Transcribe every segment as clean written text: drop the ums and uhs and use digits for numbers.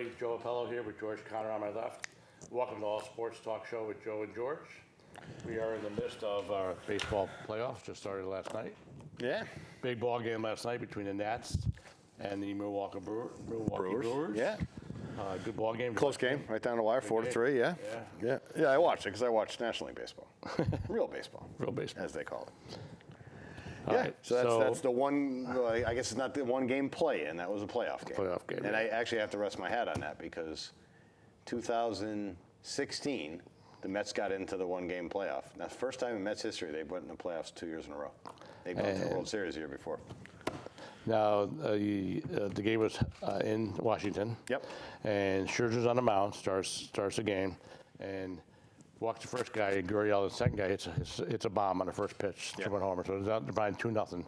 everybody. Joe Appello here with George Connor on my left. Welcome to All Sports Talk Show with Joe and George. We are in the midst of our baseball playoffs. Just started last night. Yeah. Big ball game last night between the Nats and the Milwaukee Brewers. Yeah. Good ball game. Close game, right down the wire, 4-3. Yeah. Yeah. I watched it because I watched National League baseball, real baseball, as they call it. Yeah, right, so that's the one. I guess it's not the one game play, and that was a playoff game. And I actually have to rest my hat on that because 2016, the Mets got into the one game playoff. That's the first time in Mets history they went in the playoffs 2 years in a row. They've gone to the World Series the year before. Now, the game was in Washington. Yep. And Scherzer's on the mound, starts the game, and walks the first guy, Gurriel, the second guy hits a bomb on the first pitch, 2-1 homer. So it's out behind 2-0.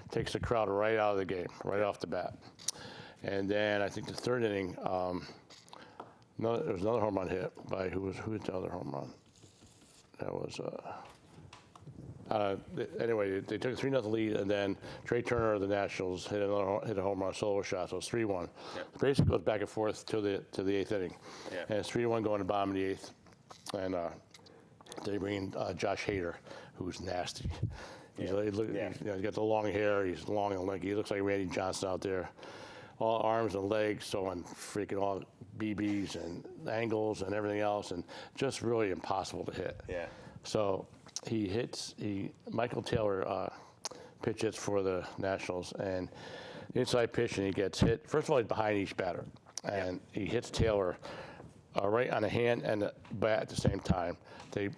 Takes the crowd right out of the game, right off the bat. And then I think the third inning, there was another home run hit by who was the other home run? That was anyway, they took a 3-0 lead, and then Trey Turner of the Nationals hit a home run, solo shot, so it's 3-1. Yep. Basically goes back and forth to the eighth inning. Yep. And it's 3-1 going to bottom of the eighth. And they bring in Josh Hader, who's nasty. He's got the long hair. He's long and lanky. He looks like Randy Johnson out there. All arms and legs, so on freaking all BBs and angles and everything else, and just really impossible to hit. Yeah. So Michael Taylor pitch hits for the Nationals, and inside pitch, and he gets hit. First of all, he's behind each batter, and he hits Taylor right on the hand and the bat at the same time. They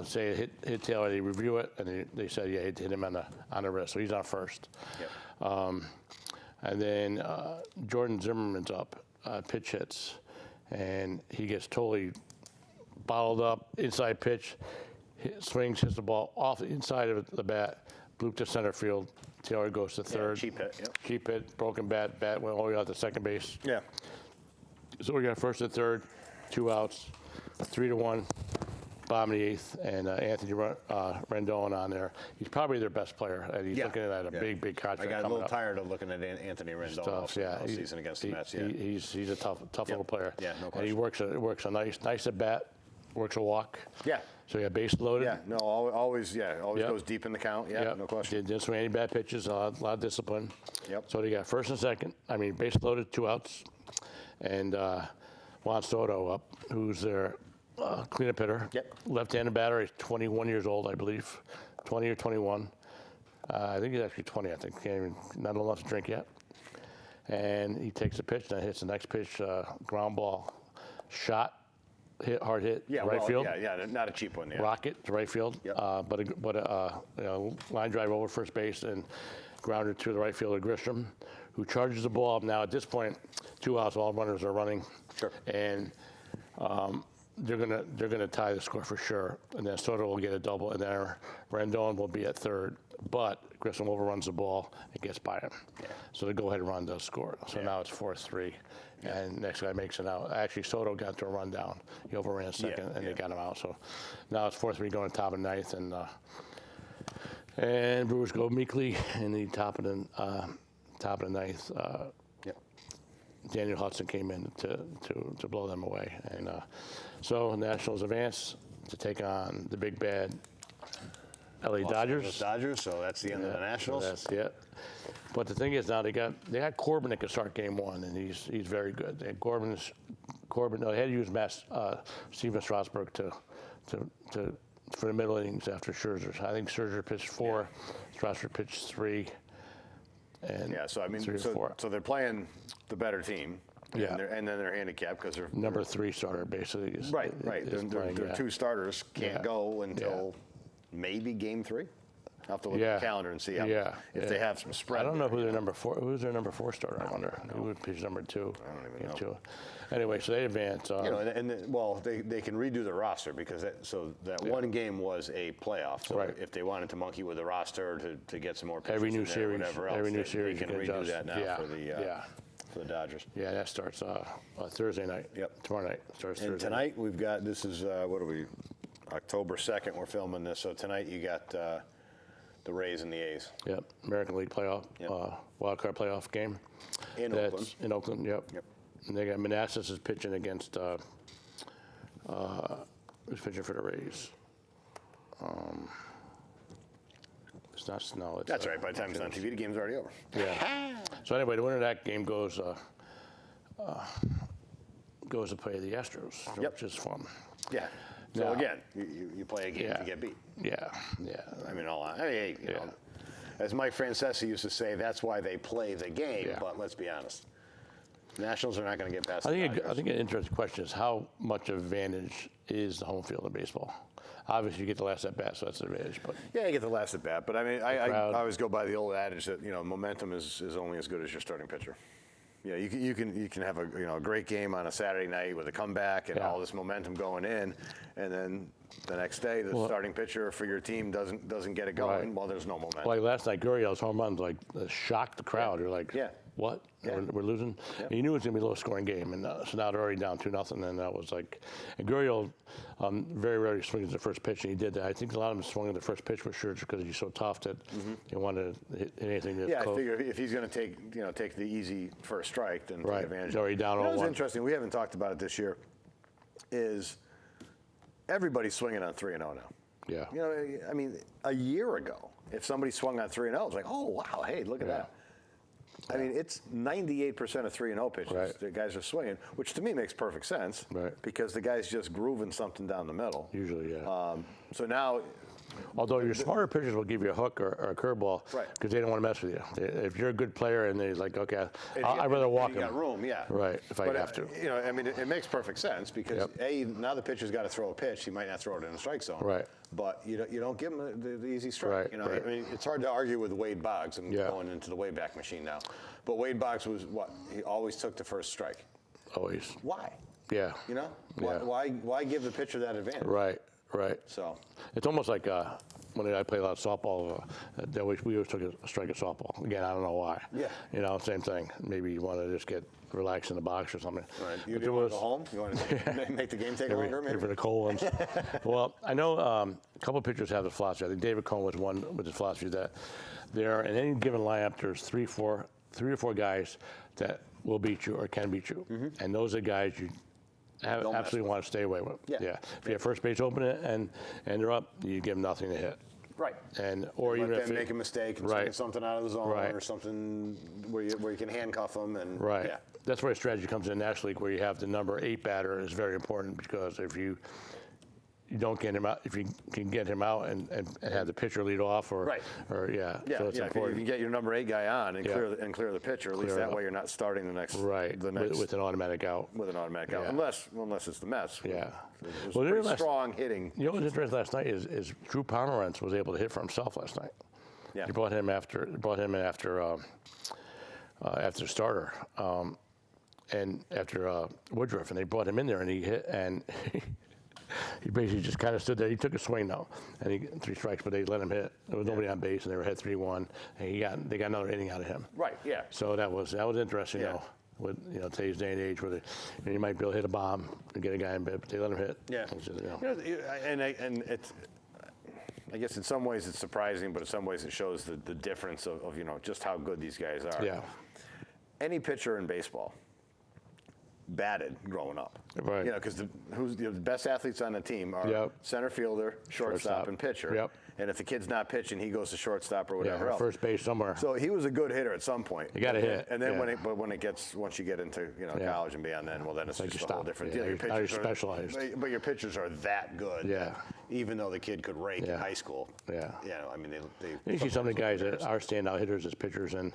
say it hit Taylor. They review it, and they said, yeah, it hit him on the wrist, so he's on first. Yep. And then Jordan Zimmerman's up, pitch hits, and he gets totally bottled up, inside pitch, swings, hits the ball off the inside of the bat, bloop to center field. Taylor goes to third. Cheap hit, yep. Cheap hit, broken bat went all the way out to second base. Yeah. So we got first and third, 2 outs, 3-1, bottom of the eighth, and Anthony Rendon on there. He's probably their best player, and he's looking at a big contract. I got a little tired of looking at Anthony Rendon all season against the Mets. Yeah. He's a tough little player. Yeah, no question. And he works a nice at bat, works a walk. Yeah. So you got base loaded. Yeah, no, always goes deep in the count. Yeah, no question. Didn't swing any bad pitches, a lot of discipline. Yep. So they got first and second. Base loaded, 2 outs. And Juan Soto up, who's their cleanup hitter. Yep. Left-handed batter. He's 21 years old, I believe. 20 or 21. I think he's actually 20, I think. Not old enough to drink yet. And he takes a pitch, and hits the next pitch, ground ball, shot, hard hit, right field. Yeah, not a cheap one. Yeah. Rocket to right field. Yep. But a line drive over first base and grounded to the right fielder Grisham, who charges the ball up. Now at this point, 2 outs, all runners are running. Sure. And they're gonna tie the score for sure. And then Soto will get a double, and then Rendon will be at third. But Grisham overruns the ball and gets by him. Yeah. So the go-ahead run does score. So now it's 4-3. Yeah. And next guy makes it out. Actually, Soto got to a run down. He overran second, and they got him out. So now it's 4-3 going to top of ninth, and Brewers go meekly in the top of the ninth. Daniel Hudson came in to blow them away, and so Nationals advance to take on the big bad LA Dodgers. So that's the end of the Nationals. So that's it. But the thing is, now they got Corbin that can start game one, and he's very good. They had Corbin. They had to use Steven Strasburg for the middle innings after Scherzer. I think Scherzer pitched 4, Strasburg pitched 3. And so they're playing the better team. Yeah. And then they're handicapped because they're number 3 starter basically. Right. Their 2 starters can't go until maybe game 3. I'll have to look at the calendar and see if they have some spread. I don't know who their number 4. Who's their number 4 starter? I wonder. Who would pitch number 2? I don't even know. Anyway, so they advance. They can redo the roster because that one game was a playoff. So if they wanted to monkey with the roster to get some more pitchers every new series, whatever else, they can redo that now for the Dodgers. Yeah, that starts Thursday night. Yep. Tomorrow night starts Thursday. And tonight we've got what are we? October 2nd. We're filming this. So tonight you got the Rays and the A's. Yep. American League playoff, wild card playoff game. In Oakland. In Oakland. Yep. And they got Manassas is pitching against, who's pitching for the Rays? It's not Snow. It's, That's right. By the time it's on TV, the game's already over. Yeah. So anyway, the winner of that game goes to play the Astros, which is fun. Yeah. So Now- again, you play a game Yeah. to get beat. Yeah. I mean, hey, you know, as Mike Francesa used to say, that's why they play the game. Yeah. But let's be honest, Nationals are not going to get past I the think Dodgers. an interesting question is how much advantage is the home field in baseball? Obviously, you get the last at bat, so that's an advantage. But Yeah, you get the last at bat, but I mean, I crowd. always go by the old adage that momentum is only as good as your starting pitcher. Yeah, you can have a great game on a Saturday night with a comeback and all this momentum going in, and then the next day the starting pitcher for your team doesn't get it going. Right. Well, there's no momentum. like last night, Gurriel's home runs shocked the crowd. You're like, what? Yeah. We're losing. And you knew it was gonna be a low-scoring game, and so now they're already down 2-0. And that was like, and Gurriel very rarely swings the first pitch, and he did that. I think a lot of them swung at the first pitch for sure, just because he's so tough that he wanted to hit anything that's Yeah, close. I figure if he's going to take the easy first strike, then take advantage. He's already down You know what's 0-1. interesting? We haven't talked about it this year. Is everybody's swinging on 3-0 now? Yeah. You know, I mean, a year ago, if somebody swung on 3-0, it's like, oh wow, hey, look at that. I mean, it's 98% of 3-0 pitches. Right. The guys are swinging, which to me makes perfect sense. Right. Because the guy's just grooving something down the middle. Usually, yeah. So now, Although your smarter pitchers will give you a hook or a curveball Right. because they don't want to mess with you. If you're a good player and they're like, okay, if I'd rather walk you him. got room, yeah. Right, if I But, have to. You know, I mean, it makes perfect sense because now the pitcher's got to throw a pitch. He might not throw it in the strike zone. Right. But you don't give him the easy strike. Right, You know, right. I mean, it's hard to argue with Wade Boggs and Yeah. going into the Wayback Machine now. But Wade Boggs was what? He always took the first strike. Always. Why? Yeah. You know? Yeah. Why give the pitcher that advantage? Right, right. So. It's almost like when I played a lot of softball, we always took a strike at softball. Again, I don't know why. Yeah. You know, same thing. Maybe you want to just get relaxed in the box or something. Right. You But didn't want to go home? You want to make the game take longer, maybe? For the cold ones. Well, I know a couple of pitchers have the philosophy. I think David Cohn was one with the philosophy that there in any given lineup, there's three or four guys that will beat you or can beat you, and those are guys you absolutely want to stay away with. Yeah. If you have first base open and they're up, you give them nothing to hit. Right. Or Let even if them make a mistake and swing something out of the zone or something where you can handcuff them and yeah. That's where strategy comes in in the National League, where you have the number 8 batter is very important because if you don't get him out, if you can get him out and have the pitcher lead off or Yeah, so it's if you important. can get your number 8 guy on and clear the pitcher, at least Clear that it way you're not starting the next with an automatic out. with an automatic out, unless it's the Mets. Yeah. There's Well, pretty strong hitting. You know what was interesting last night is Drew Pomerantz was able to hit for himself last night. Yeah. He brought him after starter and after Woodruff, and they brought him in there and he hit and. He basically just kind of stood there. He took a swing though, and he 3 strikes, but they let him hit. There was nobody on base, and they were ahead 3-1, and they got another inning out of him. Right. Yeah. So that was interesting, Yeah. with today's day and age, where you might be able to hit a bomb and get a guy in bed, but they let him hit. Yeah. Which is, And it's. I guess in some ways it's surprising, but in some ways it shows the difference of just how good these guys are. Yeah. Any pitcher in baseball batted growing up. Right. Because the best athletes on the team are center fielder, shortstop, and pitcher. Yep. And if the kid's not pitching, he goes to shortstop or whatever else. First base somewhere. So he was a good hitter at some point. You got to hit. And then once you get into college and beyond, then it's Like just you a whole stop. different Yeah, deal. Your now you're pitchers specialized. But your pitchers are that good. Yeah. Even though the kid could rake in high school. Yeah. I mean, You see some of the guys that are standout hitters as pitchers, and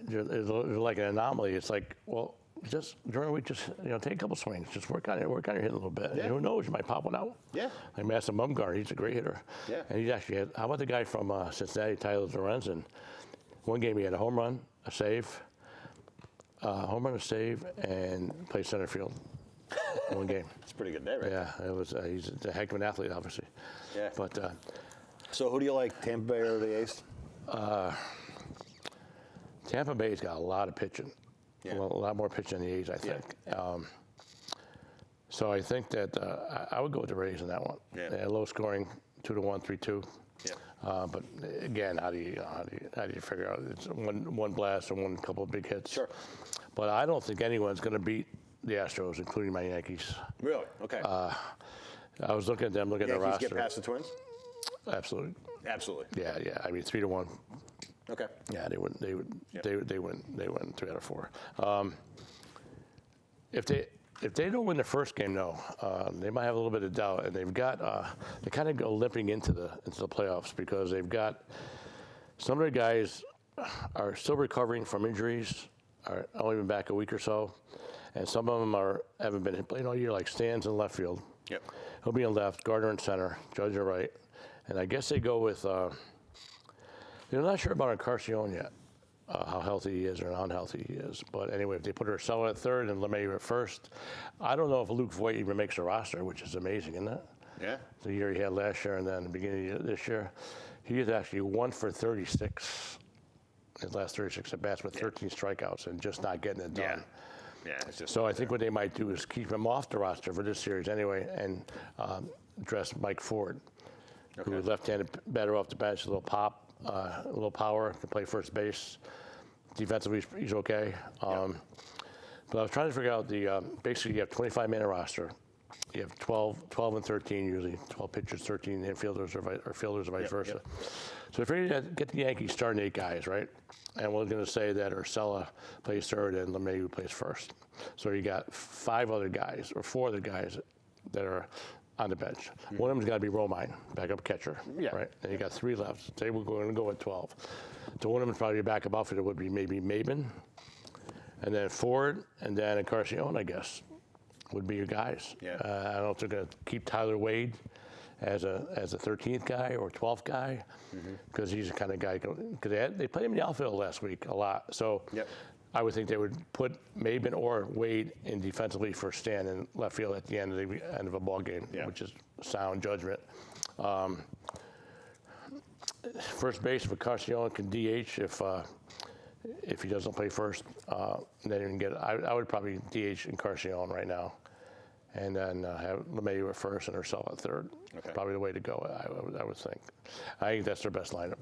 they're like an anomaly. It's like, well, just during the week, just take a couple swings, just work on your hitting a little bit. Yeah. And who knows, you might pop one out. Yeah. Like Madison Bumgarner, he's a great hitter. Yeah. And he's actually had. How about the guy from Cincinnati, Tyler Lorenzen? One game he had a home run, a save, and played center field. in one game. It's a pretty good day, right? Yeah, it was. He's a heck of an athlete, obviously. Yeah. But So who do you like, Tampa Bay or the A's? Tampa Bay's got a lot of pitching. Yeah. Well, a lot more pitching than the A's, I think. Yeah. So I think that I would go with the Rays in that one. Yeah. Low scoring, 2-1, 3-2. Yeah. But again, how do you figure out it's one blast and one couple of big hits? Sure. But I don't think anyone's going to beat the Astros, including my Yankees. Really? Okay. I was looking at them, looking at the Yankees roster. get past the Twins? Absolutely. Absolutely. Yeah. I mean, 3-1. Okay. Yeah, they win. They win 3 out of 4. If they don't win the first game, though, they might have a little bit of doubt, and they've got they kind of go limping into the playoffs because they've got some of the guys are still recovering from injuries, are only been back a week or so, and some of them haven't been playing all year, like Stan's in left field. Yep. He'll be in left, Gardner in center, Judge in right, and I guess they go with. They're not sure about Encarnacion yet. How healthy he is or how unhealthy he is. But anyway, if they put Urshela at third and LeMahieu at first, I don't know if Luke Voigt even makes the roster, which is amazing, isn't it? Yeah. The year he had last year and then the beginning of this year. He is actually 1 for 36, his last 36 at-bats with 13 strikeouts and just not getting it done. Yeah. It's just So I think what they might do is keep him off the roster for this series anyway and dress Mike Ford, who is left-handed batter off the bench, a little pop. A little power, can play first base. Defensively, he's okay. But I was trying to figure out basically you have 25-man roster. You have 12 and 13 usually, 12 pitchers, 13 infielders or fielders or vice versa. So if you're going to get the Yankees starting 8 guys, right? And we're going to say that Urshela plays third and LeMahieu plays first. So you got 5 other guys or 4 other guys that are on the bench. One of them's got to be Romine, backup catcher, right? And you got 3 left. Say we're going to go with 12. So one of them's probably a backup outfielder would be maybe Maben, and then Ford, and then Encarnacion, I guess, would be your guys. Yeah. I don't know if they're going to keep Tyler Wade as a 13th guy or 12th guy, because he's the kind of guy. Because they played him in the outfield last week a lot. So. I would think they would put Maben or Wade in defensively for Stan in left field at the end of a ball game, which is sound judgment. First base, Encarnacion can DH if he doesn't play first. Then you can get. I would probably DH Encarnacion right now, and then have LeMahieu at first and Urshela at third. Okay. Probably the way to go. I would think. I think that's their best lineup.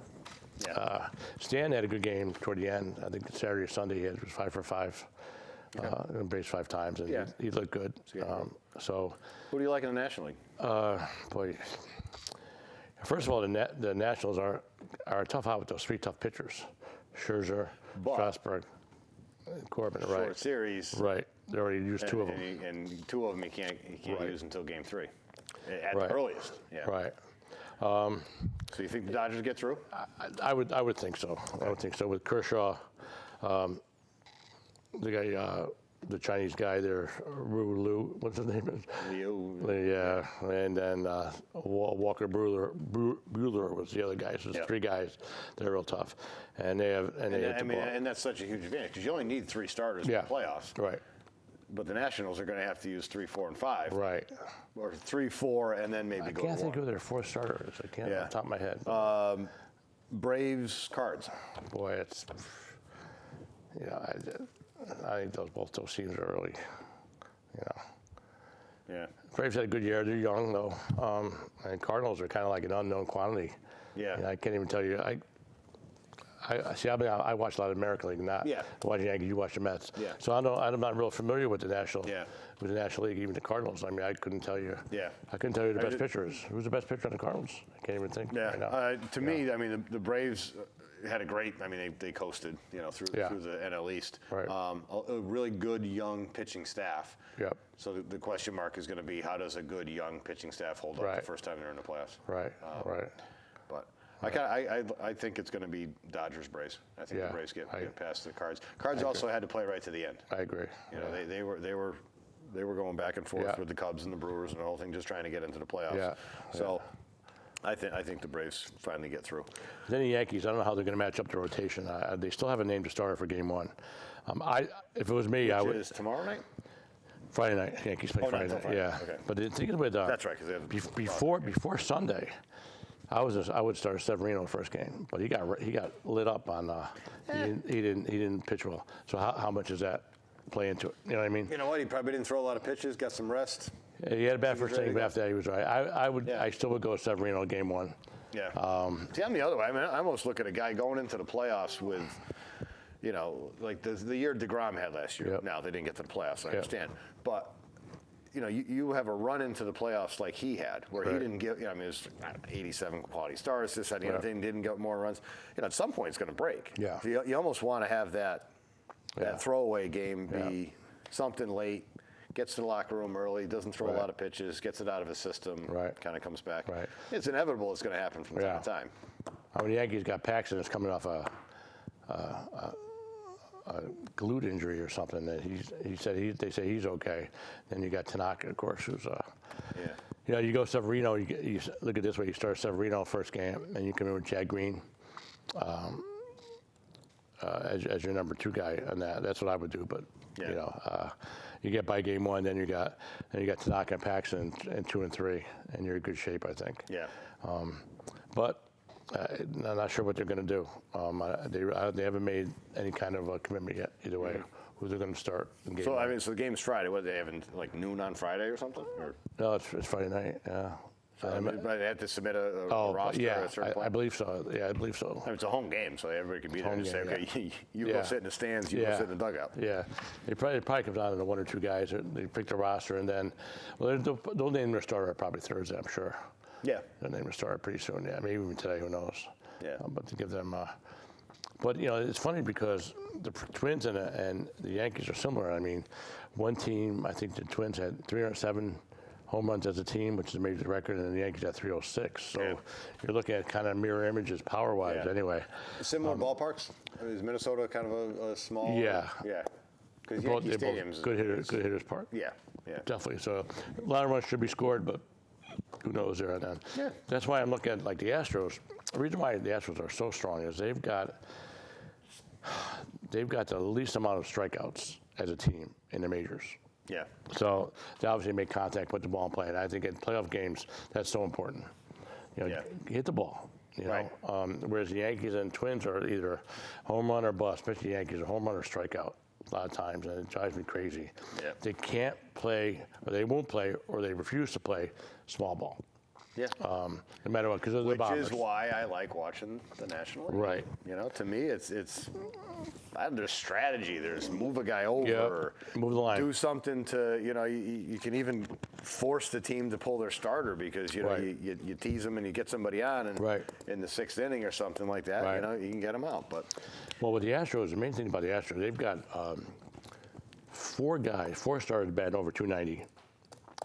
Yeah. Stan had a good game toward the end. I think Saturday or Sunday he was 5 for 5, base 5 times, and he looked good. So, Who do you like in the National League? boy, first of all, the Nationals are tough out with those 3 tough pitchers: Scherzer, Strasburg, Corbin. Right. Short series. Right. They already used 2 of them. And 2 of them he can't use until game 3, at Right. the earliest. Yeah. Right. So you think the Dodgers get through? I would think so. I would think so with Kershaw, the guy, the Chinese guy there, Lu, what's his name? Liu. Yeah, and then Walker Buehler was the other guy. So there's 3 guys that are real tough, and they have And that's such a huge advantage because you only need 3 starters in the playoffs. Right. But the Nationals are going to have to use 3, 4, and 5. Right. Or 3, 4, and then maybe I go can't think 1. of their 4 starters. I can't off the top of my head. Braves, Cards. Boy, it's I think both those teams are really, Yeah. Braves had a good year. They're young though, and Cardinals are kind of like an unknown quantity. Yeah. I can't even tell you. I watch a lot of American League, not watching Yankees. You watch the Mets. Yeah. So I'm not real familiar with the National League, even the Cardinals. I mean, I couldn't tell you. Yeah. I couldn't tell you the best pitchers. Who's the best pitcher on the Cardinals? I can't even think. Yeah. Right now. To me, I mean, the Braves had a great. I mean, they coasted, through the NL East. Right. A really good young pitching staff. Yep. So the question mark is going to be how does a good young pitching staff hold up the first time they're in the playoffs? Right. Right. But I think it's going to be Dodgers Braves. I think the Braves get past the Cards. Cards also had to play right to the end. I agree. They were going back and forth with the Cubs and the Brewers and the whole thing, just trying to get into the playoffs. Yeah. So I think the Braves finally get through. Then the Yankees, I don't know how they're going to match up the rotation. They still have a named starter for Game 1. If it was me, I would. Which is tomorrow night? Friday night. Yankees play Friday night. Yeah. Okay. But the thing with That's right, because before Sunday, I would start Severino first game, but he got lit up on. He didn't pitch well. So how much does that play into it? You know what I mean? You know what? He probably didn't throw a lot of pitches. Got some rest. He had a bad first inning, but after that he was right. I still would go Severino Game 1. Yeah. See, I'm the other way. I mean, I almost look at a guy going into the playoffs with, like the year DeGrom had last year. Yep. Now, they didn't get to the playoffs, I understand. But, you have a run into the playoffs like he had, where he didn't get, it was 87 quality starts, this, that, the other thing, didn't get more runs. At some point, it's going to break. Yeah. So you almost want to have that throwaway game be something late, gets to the locker room early, doesn't throw a lot of pitches, gets it out of his system, kind of comes back. Right. It's inevitable it's going to happen from time to time. The Yankees got Paxton is coming off a glute injury or something. That they say he's okay. Then you got Tanaka, of course, who's you go Severino. You look at it this way: you start Severino first game, and you come in with Chad Green as your number 2 guy, and that's what I would do. But you get by game 1, then you got Tanaka and Paxton in 2 and 3, and you're in good shape, I think. Yeah. But I'm not sure what they're going to do. They haven't made any kind of a commitment yet, either way, who they're going to start in game 1. So the game's Friday. What, they having like noon on Friday or something? Or? No, it's Friday night, yeah. But they have to submit a roster at a certain point? I believe so. Yeah, I believe so. It's a home game, so everybody can be there and say, okay, you go sit in the stands, you go sit in the dugout. Yeah. It probably comes down to 1 or 2 guys. They pick the roster, and then, they'll name their starter probably Thursday, I'm sure. Yeah. They'll name their starter pretty soon, maybe even today, who knows. Yeah. But to give them, but it's funny because the Twins and the Yankees are similar. I mean, one team, I think the Twins had 307 home runs as a team, which is a major record, and the Yankees had 306. So you're looking at kind of mirror images power-wise anyway. Similar ballparks? Is Minnesota kind of a small? Yeah. Yeah. Because Yankee Stadium's good hitters park. Yeah. Definitely. So a lot of runs should be scored, but who knows there and then. Yeah. That's why I'm looking at like the Astros. The reason why the Astros are so strong is they've got the least amount of strikeouts as a team in the majors. Yeah. So they obviously make contact, put the ball in play, and I think in playoff games that's so important. Hit the ball. Whereas the Yankees and Twins are either home run or bust. Especially the Yankees are home run or strikeout a lot of times, and it drives me crazy. Yeah. They can't play, or they won't play, or they refuse to play small ball. Yeah. No matter what, because of the Bombers. Which is why I like watching the National League. Right. To me, it's there's strategy. There's move a guy over, or move the line, do something to you can even force the team to pull their starter because you tease them and you get somebody on and in the 6th inning or something like that. You can get them out. But with the Astros, the main thing about the Astros, they've got 4 starters batting over 290,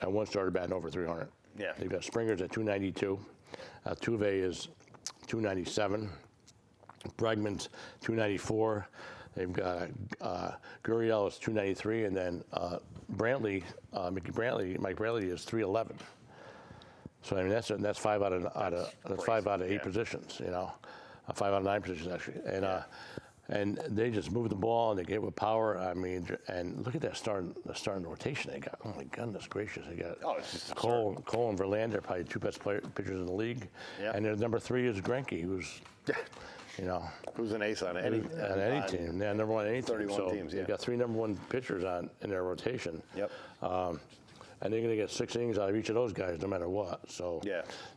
and 1 starter batting over 300. Yeah. They've got Springer's at 292. Tuve is 297. Bregman's 294. They've got Gurriel is 293, and then Mike Brantley is 311. So I mean that's 5 out of 5 out of 8 positions. 5 out of 9 positions actually, and they just move the ball and they get it with power. I mean, and look at that starting rotation they got. Oh my goodness gracious, they got it's just Cole and Verlander, probably 2 best pitchers in the league. Yeah. And their number 3 is Greinke, who's who's an ace on any team. Yeah, number 1 on any 31 team. So teams. Yeah. They've got 3 number 1 pitchers in their rotation. Yep. And they're going to get 6 innings out of each of those guys, no matter what. So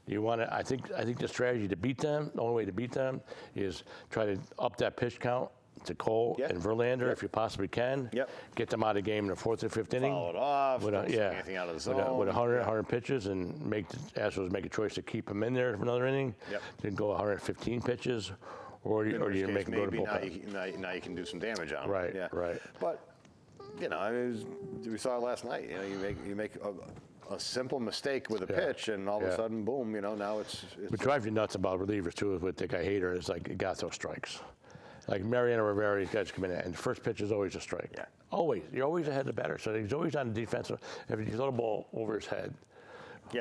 you want to. I think the strategy to beat them, the only way to beat them, is try to up that pitch count to Cole and Verlander if you possibly can. Yep. Get them out of the game in the 4th or 5th inning. Follow it off. Anything out of the zone. With 100 pitches, and make the Astros make a choice to keep them in there for another inning. Yep. Then go 115 pitches, or you make them go to bullpen. Now you can do some damage on them. Right. Yeah. Right. But we saw it last night. You make a simple mistake with a pitch, and all of a sudden, boom. Now it's. What drives you nuts about relievers too is with the guy Hader is like you got those strikes. Like Mariano Rivera, these guys come in, and the first pitch is always a strike. Yeah. Always. You're always ahead of the batter. So he's always on the defensive. If you throw the ball over his head,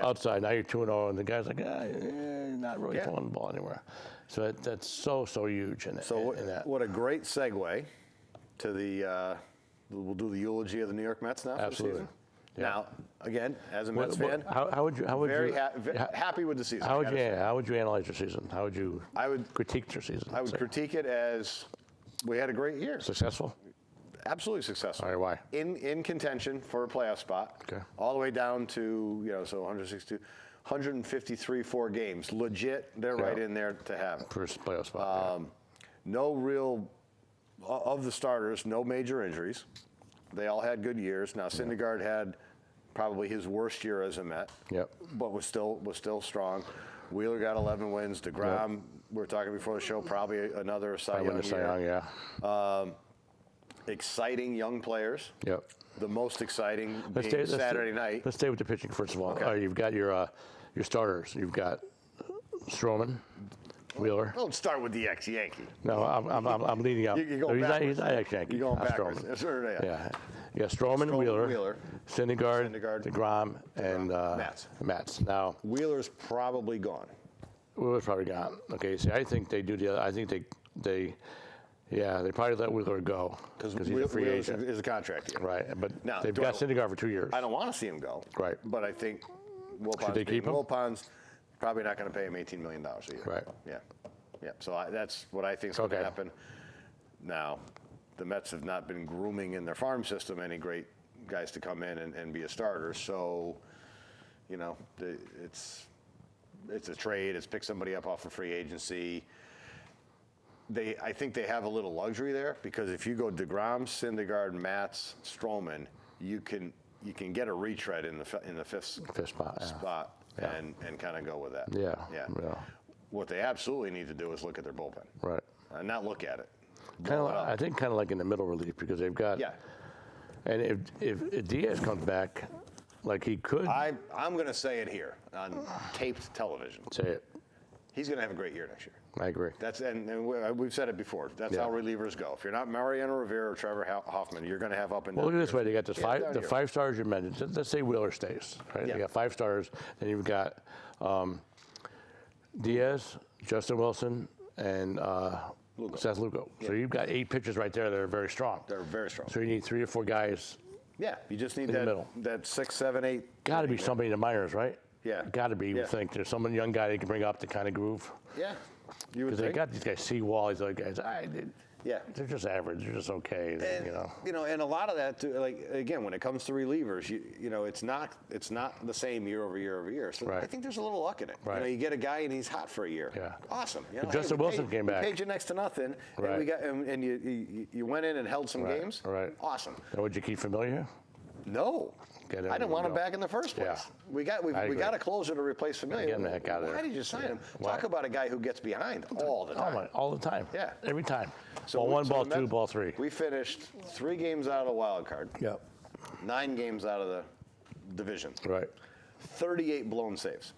outside, now you're 2-0, and the guy's like, not really throwing the ball anywhere. So that's so huge in that. What a great segue to the. We'll do the eulogy of the New York Mets now. Absolutely. For the season. Yeah. Now, again, as a Mets fan, how would you happy with the season. How would you analyze your season? How would you critique your season? I would critique it as we had a great year. Successful? Absolutely successful. All right, why? In contention for a playoff spot. Okay. All the way down to, so 162. 153 4 games. Legit, they're right in there to have it. First playoff spot. No real, of the starters, no major injuries. They all had good years. Now, Syndergaard had probably his worst year as a Met, but was still strong. Wheeler got 11 wins. DeGrom, we were talking before the show, probably another Cy Young year. Exciting young players. The most exciting being Saturday night. Let's stay with the pitching first of all. You've got your starters. You've got Stroman, Wheeler. Don't start with the ex-Yankee. No, I'm leading up. You're going backwards. He's not ex-Yankee. You're going backwards. Yeah, Stroman, Wheeler, Syndergaard, DeGrom, and Matz. Now, Wheeler's probably gone. Wheeler's probably gone. Okay, see, I think they do the other. I think they probably let Wheeler go because he's a free agent. Is a contract year. Right, but now, they've got Syndergaard for 2 years. I don't want to see him go. Right. But I think Should they keep him? Wilpons probably not going to pay him $18 million a year. Right. Yeah. So that's what I think is going to happen. Now, the Mets have not been grooming in their farm system any great guys to come in and be a starter. So, it's a trade. It's pick somebody up off of free agency. I think they have a little luxury there because if you go DeGrom, Syndergaard, Matz, Stroman, you can get a retread in the fifth spot and kind of go with that. Yeah. What they absolutely need to do is look at their bullpen. Right. Not look at it. I think kind of like in the middle relief because they've got. Yeah. And if Diaz comes back, like he could. I'm going to say it here on taped television. Say it. He's going to have a great year next year. I agree. And we've said it before. That's how relievers go. If you're not Mariano Rivera or Trevor Hoffman, you're going to have up and down. Well, look at this way. They got the five stars you mentioned. Let's say Wheeler stays. Right. You got 5 stars. Then you've got Diaz, Justin Wilson, and Seth Lugo. So you've got 8 pitchers right there that are very strong. They're very strong. So you need 3 or 4 guys. Yeah, you just need that 6, 7, 8. Got to be somebody in the minors, right? Yeah. Got to be. You think there's some young guy they can bring up to kind of groove. Yeah. Because they got these guys, Seawall, these other guys. They're just average. They're just okay. And a lot of that, too, like again, when it comes to relievers, it's not the same year over year over year. So I think there's a little luck in it. Right. You get a guy and he's hot for a year. Yeah. Awesome. Justin Wilson came back. We paid you next to nothing. Right. And you went in and held some games. Right. Awesome. And would you keep Familia? No. I didn't want him back in the first place. Yeah. We got a closer to replace Familia. Get him the heck out of there. Why did you sign him? Talk about a guy who gets behind all the time. All the time. Yeah. Every time. So ball 1, ball 2, ball 3. We finished 3 games out of the wild card. Yep. 9 games out of the division. Right. 38 blown saves.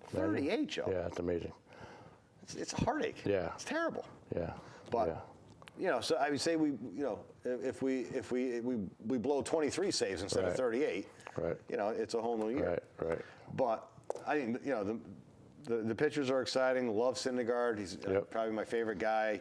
38, Joe. Yeah, that's amazing. It's a heartache. Yeah. It's terrible. Yeah. But so I would say if we blow 23 saves instead of 38, right. It's a whole new year. Right. But I think the pitchers are exciting. Love Syndergaard. He's probably my favorite guy.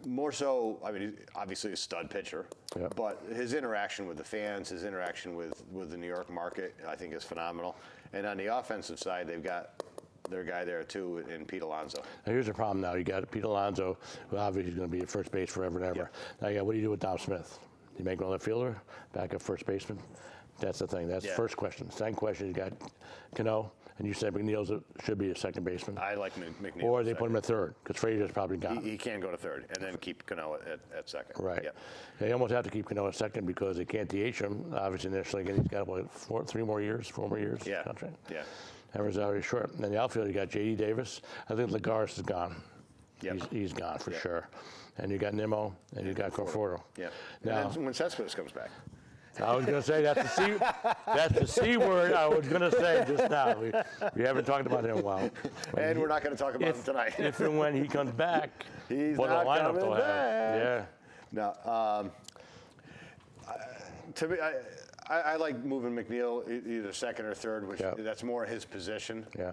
More so, he's obviously a stud pitcher, but his interaction with the fans, his interaction with the New York market, I think is phenomenal. And on the offensive side, they've got their guy there too in Pete Alonso. Now here's the problem now. You got Pete Alonso, who obviously is going to be at first base forever and ever. Now what do you do with Dom Smith? You make another fielder, back up first baseman? That's the thing. That's the first question. Second question, you got Cano, and you said McNeil should be a second baseman. I like McNeil. Or they put him at third, because Frazier's probably gone. He can go to third, and then keep Cano at second. Right. Yep. They almost have to keep Cano at second because they can't DH him. Obviously, initially, again, he's got, 4 more years contract. Yeah. Everyone's already short. And then the outfield, you got J.D. Davis. I think Lagares is gone. Yep. He's gone for sure. And you got Nimmo, and you got Conforto. Yeah. Now, and then when Cespedes comes back. I was going to say that's the C word I was going to say just now. We haven't talked about him in a while. And we're not going to talk about him tonight. If and when he comes back, he's what not a lineup coming they'll back. have. Yeah. Now, to me, I like moving McNeil either second or third, which that's more his position. Yeah.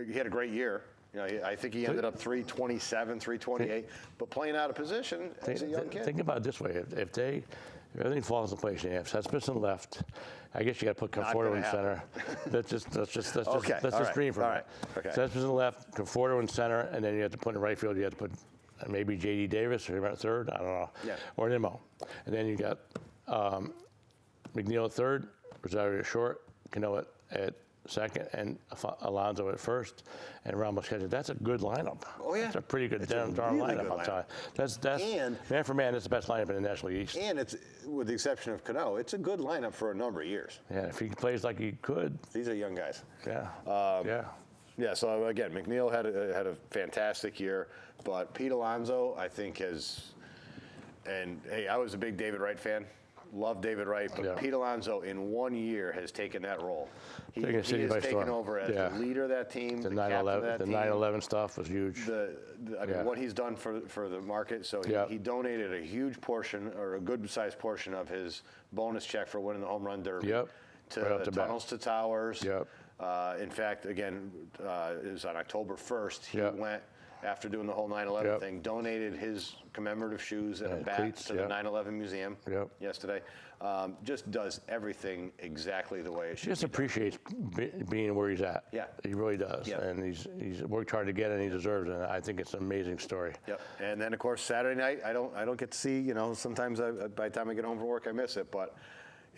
He had a great year. I think he ended up 327, 328, but playing out of position as a young kid. Think about it this way: if everything falls into place, and you have Cespedes in left, I guess you got to put Conforto in center. Let's just dream for a minute. Okay. Cespedes in left, Conforto in center, and then you have to put in right field. You have to put maybe J.D. Davis or at third. I don't know. Yeah. Or Nimmo, and then you got McNeil at third, Rosario at short, Cano at second and Alonso at first and Ramos catcher. That's a good lineup. Oh, yeah. That's a pretty good darn really lineup. good I'll tell you. That's And- man for man. It's the best lineup in the National League East. And it's, with the exception of Cano, it's a good lineup for a number of years. Yeah, if he plays like he could. These are young guys. Yeah. Yeah. Yeah, so again, McNeil had a fantastic year, but Pete Alonso, I think, and hey, I was a big David Wright fan. Love David Wright, but Yeah. Pete Alonso in 1 year has taken that role. He Taking has City by taken storm. over as Yeah. the leader of that team, The the captain of 9/11, that the team. 9/11 stuff was huge. I mean, Yeah. what he's done for the market. So Yeah. he donated a huge portion, or a good-sized portion of his bonus check for winning the home run derby Yep. to Right off the bat. Tunnels to Towers. Yep. In fact, again, it was on October 1st. He Yep. went, after doing the whole 9/11 Yep. thing, donated his commemorative shoes and a bat cleats, to the yep. 9/11 museum Yep. yesterday. Just does everything exactly the way it should Just be done. appreciates being where he's at. Yeah. He really does. Yeah. And he's worked hard to get it, and he deserves it. And I think it's an amazing story. Yep. And then of course Saturday night, I don't get to see. You know, sometimes by the time I get home from work, I miss it. But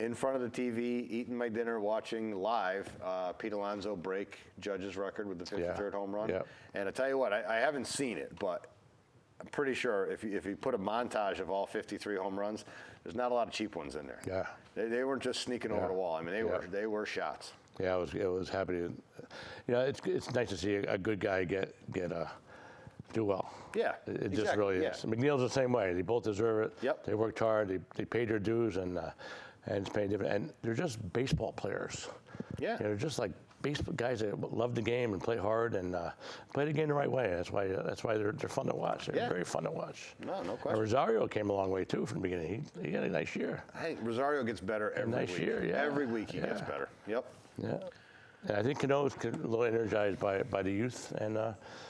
in front of the TV, eating my dinner, watching live, Pete Alonso break Judge's record with the 53rd home run. Yep. And I tell you what, I haven't seen it, but I'm pretty sure if you put a montage of all 53 home runs, there's not a lot of cheap ones in there. Yeah. They weren't just sneaking over Yeah. the wall. I mean, they were shots. Yeah, I was happy to. You know, it's nice to see a good guy do well. Yeah, It just exactly, really yeah. is. McNeil's the same way. They both deserve it. Yep. They worked hard. They paid their dues, and it's paying dividends. And they're just baseball players. Yeah. You know, they're just like baseball guys that love the game and play hard and play the game the right way. That's why they're fun to watch. They're Yeah. very fun to watch. No And question. Rosario came a long way too from the beginning. He had a nice year. Hey, Rosario gets better every nice week. year, yeah. Every week he gets Yeah. better. Yep. Yeah. And I think Cano's a little energized by the youth, and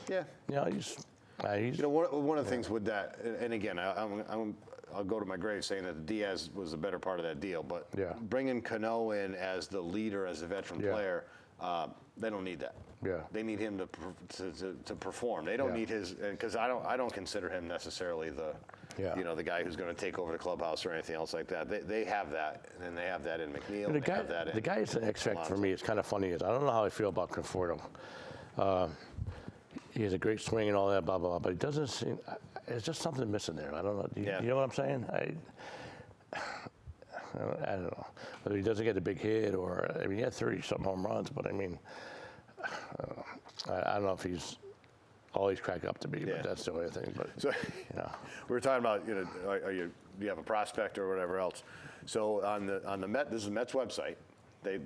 Yeah. you know he's You know, one of the things with that, and again, I'll go to my grave saying that Diaz was the better part of that deal, but Yeah. bringing Cano in as the leader, as a veteran Yeah. player, they don't need that. Yeah. They need him to perform. They don't Yeah. need his, because I don't consider him necessarily the, Yeah. you know, the guy who's going to take over the clubhouse or anything else like that. They have that, and they have that in McNeil. The they have that in guy is an X factor for Alonso. me. It's kind of funny. I don't know how I feel about Conforto. He has a great swing and all that, blah, blah, blah, but he doesn't seem, there's just something missing there. I don't know. Yeah. You know what I'm saying? I don't know. Whether he doesn't get a big hit or, I mean, he had 30-something home runs, but I mean, I don't know if he's all he's cracked up to be, Yeah. but that's the only thing. But, So, you know. we were talking about, you know, do you have a prospect or whatever else? So on the Met, this is the Mets website. They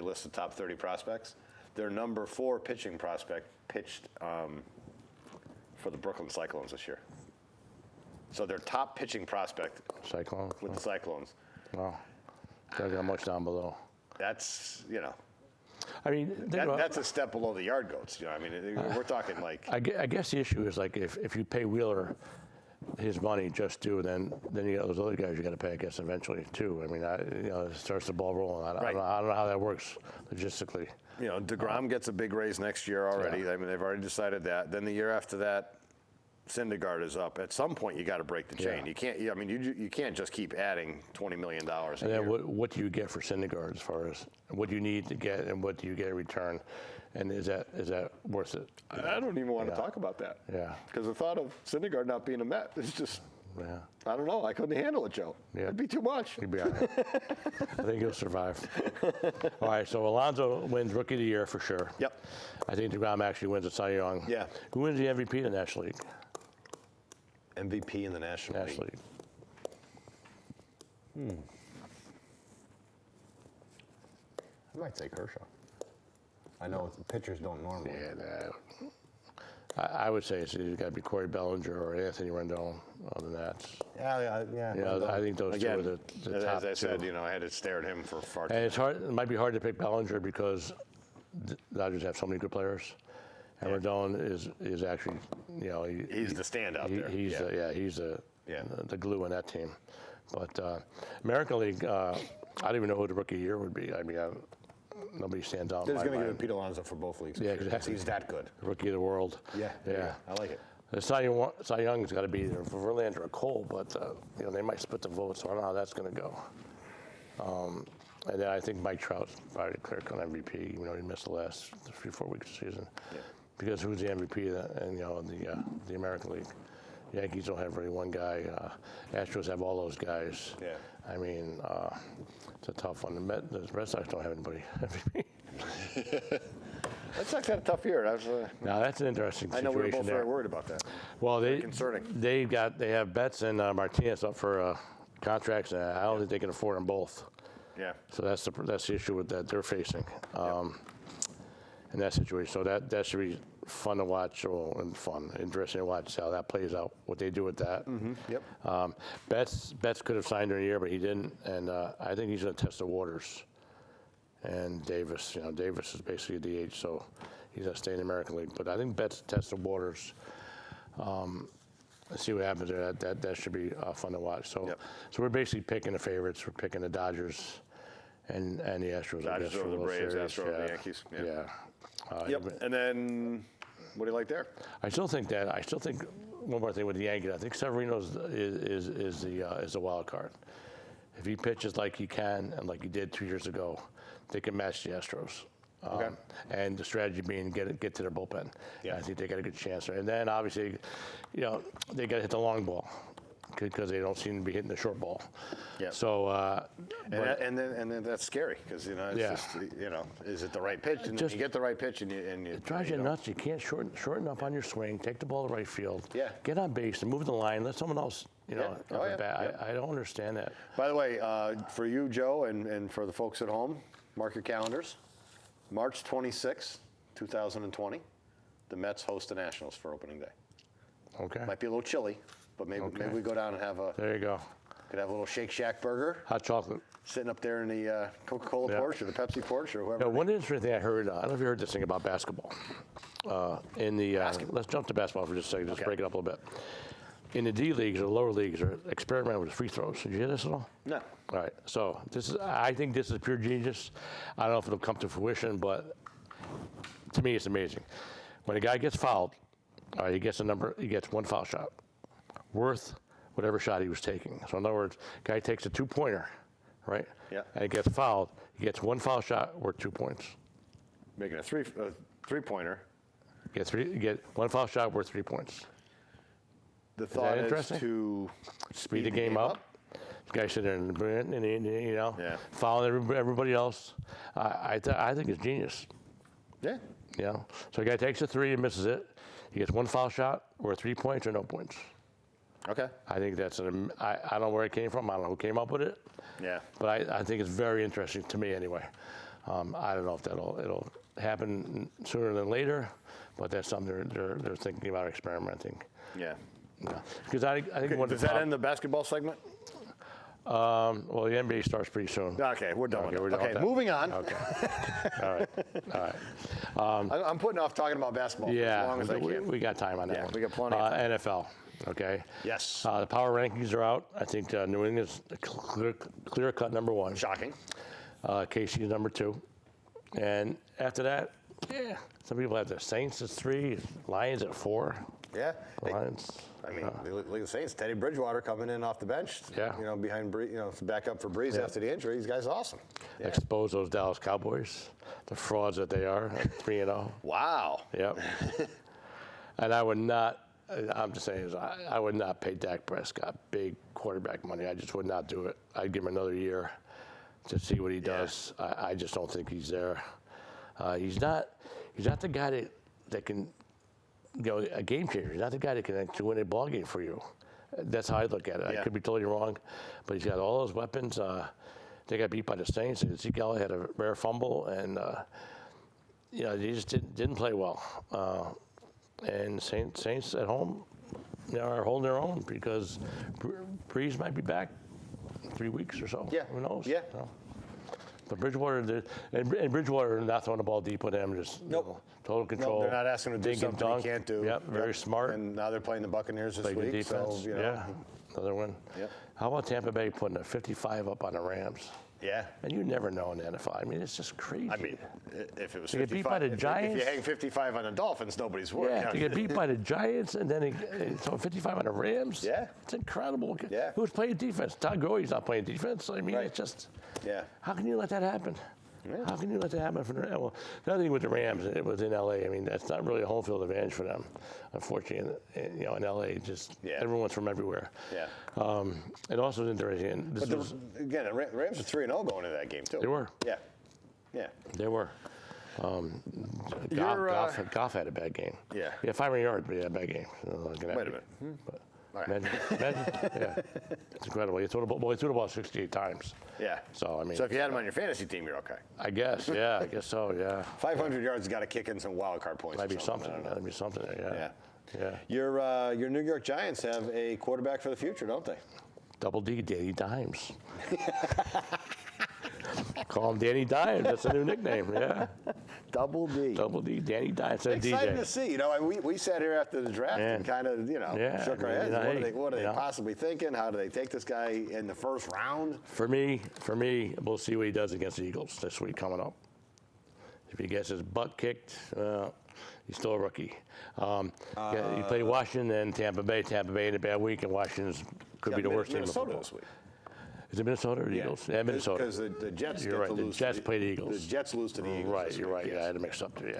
list the top 30 prospects. Their number 4 pitching prospect pitched for the Brooklyn Cyclones this year. So their top pitching prospect Cyclone. with the Cyclones. Wow. Don't got much down below. That's, you know, I mean, that's a step below the yard goats. You know, I mean, we're talking like. I guess the issue is like if you pay Wheeler his money just due, then you got those other guys you got to pay, I guess, eventually too. I mean, it starts the ball rolling. I don't know how that works logistically. You know, DeGrom gets a big raise next year already. Yeah. I mean, they've already decided that. Then the year after that, Syndergaard is up. At some point, you got to break the chain. Yeah. You can't. I mean, you can't just keep adding $20 million a And year. then what do you get for Syndergaard as far as what do you need to get and what do you get in return? And is that worth it? I don't even want to talk about that. Yeah. Because the thought of Syndergaard not being a Met is just. Yeah. I don't know. I couldn't handle it, Joe. Yeah. It'd be too much. He'll be all right. I think he'll survive. All right, so Alonso wins Rookie of the Year for sure. Yep. I think DeGrom actually wins the Cy Young. Yeah. Who wins the MVP in the National League? MVP in the National National League. League. I might say Kershaw. I know pitchers don't normally. Yeah, I would say it's either got to be Corey Bellinger or Anthony Rendon on the Nats. Yeah. You know, I think those Again, two are the top as I said, two. you know, I had to stare at him for far too And it's hard. It might be hard to pick Bellinger because the Dodgers have so many good players, and Rendon is actually, you know, He's the standout there. He's he's Yeah. the glue in that team. But American League, I don't even know who the Rookie of the Year would be. I mean, nobody stands out. They're in just my going to give mind. it Pete Alonso for both leagues. Yeah, this year, exactly. 'cause he's that good. Rookie of the world. Yeah. I like it. The Cy Young's got to be either Verlander or Cole, but you know they might split the vote, so I don't know how that's going to go. And then I think Mike Trout's probably declared on MVP, even though he missed the last 3-4 weeks of the season. Yeah. Because who's the MVP and the American League? Yankees don't have really one guy. Astros have all those guys. Yeah. I mean, it's a tough one. The Red Sox don't have anybody MVP. That's not a tough year. Now that's an interesting I situation. know we were both there. very worried about that. Well, concerning. They have Betts and Martinez up for contracts, and I don't think they can afford them both. Yeah. So that's the issue with that they're facing in that situation. So that should be fun to watch, interesting to watch how that plays out. What they do with that. Mm-hmm. Yep. Betts could have signed during the year, but he didn't, and I think he's going to test the waters. And Davis, Davis is basically a DH, so he's going to stay in the American League. But I think Betts tests the waters. Let's see what happens there. That should be fun to watch. So we're basically picking the favorites. We're picking the Dodgers and the Astros. Dodgers over the Braves, Astros over the Yankees. Yeah. And then, what do you like there? I still think one more thing with the Yankees. I think Severino is the wild card. If he pitches like he can and like he did 2 years ago, they can match the Astros. Okay. And the strategy being get to their bullpen. Yeah. I think they got a good chance there. And then obviously, they got to hit the long ball because they don't seem to be hitting the short ball. Yeah. So. And then that's scary because it's just is it the right pitch? And then you get the right pitch and you it drives you nuts. You can't shorten up on your swing. Take the ball to right field. Yeah. Get on base and move the line. Let someone else. I don't understand that. By the way, for you, Joe, and for the folks at home, mark your calendars. March 26, 2020, the Mets host the Nationals for opening day. Okay. Might be a little chilly, but maybe we go down and have There you go. Could have a little Shake Shack burger. Hot chocolate. Sitting up there in the Coca-Cola porch or the Pepsi porch or whoever. Yeah, one interesting thing I heard, I don't know if you heard this thing about basketball. Let's jump to basketball for just a second, just break it up a little bit. In the D leagues or lower leagues, are experimenting with free throws. Did you hear this at all? No. All right. So I think this is pure genius. I don't know if it'll come to fruition, but to me, it's amazing. When a guy gets fouled, he gets one foul shot worth whatever shot he was taking. So in other words, guy takes a 2-pointer, right? Yeah. And he gets fouled. He gets one foul shot worth 2 points. Making a three-pointer. Get one foul shot worth 3 points. The thought is interesting? to Speed the game up. This guy sitting there and following everybody else. I think it's genius. Yeah. So a guy takes a 3 and misses it. He gets one foul shot or 3 points or no points. Okay. I think I don't know where it came from. I don't know who came up with it. Yeah. But I think it's very interesting to me anyway. I don't know if it'll happen sooner than later, but that's something they're thinking about experimenting. Yeah. Because I think Does that end the basketball segment? Well, the NBA starts pretty soon. Okay, we're done with it. we're done with Okay, that. moving on. Okay. All right. I'm putting off talking about basketball for as long as I can. We got time on that Yeah, one. we got plenty of time. NFL. Okay. Yes. The power rankings are out. I think New England's clear-cut number 1. Shocking. KC is number 2. And after that, some people have the Saints at 3, Lions at 4. Yeah. Lions. Look at the Saints. Teddy Bridgewater coming in off the bench. Yeah. Behind to back up for Breeze after the injury. These guys awesome. Yeah. Expose those Dallas Cowboys, the frauds that they are, at 3-0. Wow. Yep. And I would not. I'm just saying, I would not pay Dak Prescott big quarterback money. I just would not do it. I'd give him another year to see what he does. I just don't think he's there. He's not the guy that can, a game changer. He's not the guy that can actually win a ball game for you. That's how I look at it. I could be totally wrong, but he's got all those weapons. They got beat by the Saints. Ezekiel had a rare fumble, and they just didn't play well. And Saints at home are holding their own because Breeze might be back in 3 weeks or so. Yeah. Who knows? Yeah. But Bridgewater, and Bridgewater not throwing the ball deep with him, just total control. No, they're not asking him to do Dink and something dunk. he can't do. Yep, very smart. And now they're playing the Buccaneers this Play good week. defense. So, Yeah, another win. Yep. How about Tampa Bay putting a 55 up on the Rams? Yeah. And you never know in the NFL. I mean, it's just crazy. I mean, if it was To get beat by 55, the if you Giants? hang 55 on the Dolphins, nobody's worried. Yeah, to get beat by the Giants and then throw 55 on the Rams. Yeah. It's incredible. Yeah. Who's playing defense? Todd Gurley's not playing defense. I mean, Right. it's just, Yeah. how can you let that happen? Yeah. How can you let that happen for the Rams? Well, the other thing with the Rams, it was in L.A. I mean, that's not really a home field advantage for them, unfortunately. In L.A., just everyone's from everywhere. Yeah. It also is interesting. And this was, Again, the Rams are 3-0 going into that game, too. they were. Yeah. Yeah. They were. Goff had a bad game. Yeah. Yeah, 500 yards, but he had a bad game. So Wait a minute. But All right. imagine, yeah, it's incredible. He threw the ball 68 times. Yeah. So I mean, So if you had him on your fantasy team, you're okay. I guess, yeah, I guess so, yeah. 500 yards has got to kick in some wild card points. Might be or something. I don't know. That'd be something there, yeah. Your New York Giants have a quarterback for the future, don't they? Double D, Danny Dimes. Call him Danny Dimes. That's a new nickname. Yeah. Double D. Double D, Danny Dimes. Instead of Exciting to DJ. see. We sat here after the draft and kind of, shook our heads. What are they possibly thinking? How do they take this guy in the first round? For me, we'll see what he does against the Eagles this week coming up. If he gets his butt kicked, he's still a rookie. He played Washington and Tampa Bay. Tampa Bay had a bad week, and Washington could be the worst team in Minnesota football. this week. Is it Minnesota or the Eagles? Yeah, Minnesota. Because the Jets You're get right. to The lose. Jets play the Eagles. The Jets lose to the Eagles. Right, this you're week, right. yes. Yeah, I had to mix up too.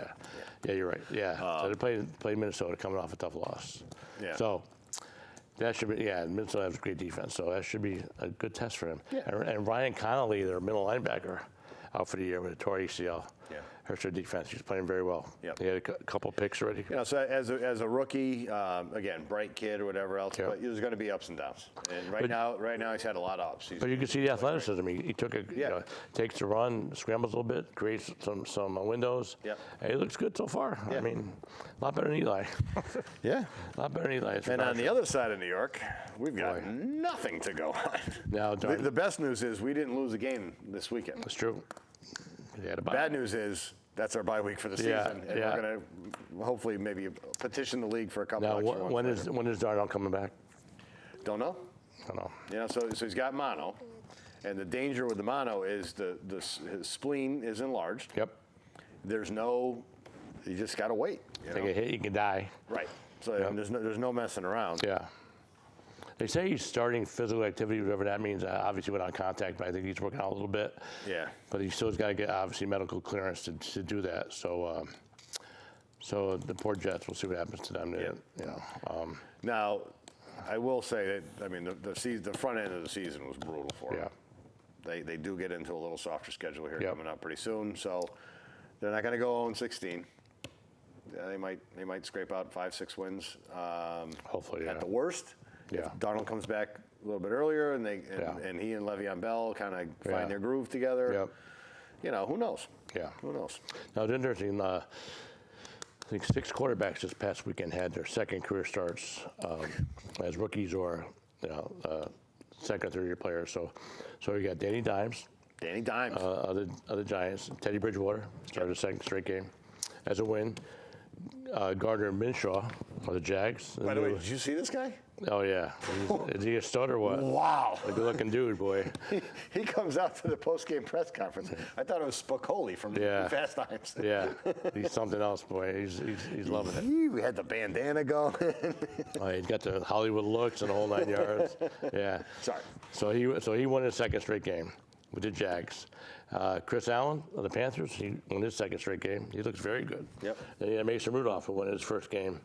Yeah, you're right. Yeah, so they played Minnesota coming off a tough loss. Yeah. So that should be, Minnesota has a great defense, so that should be a good test for him. Yeah. And Ryan Connolly, their middle linebacker, out for the year with a torn ACL. Yeah. Hurts their defense. He's playing very well. Yep. He had a couple picks already. So as a rookie, again, bright kid or whatever else, Yeah. but there's going to be ups and downs. And right now he's had a lot of ups. But you can see the athleticism. He took takes the run, scrambles a little bit, creates some windows. Yep. And he looks good so far. Yeah. I mean, a lot better than Eli. Yeah. A lot better than Eli. And on the other side of New York, we've got nothing to go on. Now, The best news is we didn't lose a game this weekend. That's true. He had a bye. Bad news is that's our bye week for the season, and we're going to hopefully maybe petition the league for a couple Now, extra ones. when is Darnold coming back? Don't know. I don't know. So he's got mono, and the danger with the mono is his spleen is enlarged. Yep. You just got to wait. Take a hit, you can die. Right. So there's no messing around. Yeah. They say he's starting physical activity, whatever that means. Obviously without contact, but I think he's working out a little bit. Yeah. But he still's got to get obviously medical clearance to do that. So, so the poor Jets, we'll see what happens to them. Yeah. Now, I will say that the front end of the season was brutal for them. Yeah. They do get into a little softer schedule here Yep. coming up pretty soon, so they're not going to go 0-16. They might scrape out 5-6 wins. Hopefully, At the worst. Yeah. If Darnold comes back a little bit earlier, and he and Le'Veon Bell kind of find their groove together. Yep. Who knows? Yeah. Who knows? Now, it's interesting. I think 6 quarterbacks this past weekend had their second career starts as rookies or second or third year players. So you got Danny Dimes. Danny Dimes. Of the Giants. Teddy Bridgewater started a second straight game as a win. Gardner Minshew of the Jags. By the way, did you see this guy? Oh, yeah. Is he a stud or what? Wow. A good-looking dude, boy. He comes out to the post-game press conference. I thought it was Spicoli from Fast Times. Yeah. He's something else, boy. He's loving it. We had the bandana going. He's got the Hollywood looks and the whole 9 yards. Yeah. Sorry. So he won his second straight game with the Jags. Chris Allen of the Panthers, he won his second straight game. He looks very good. Yep. And he had Mason Rudolph who won his first game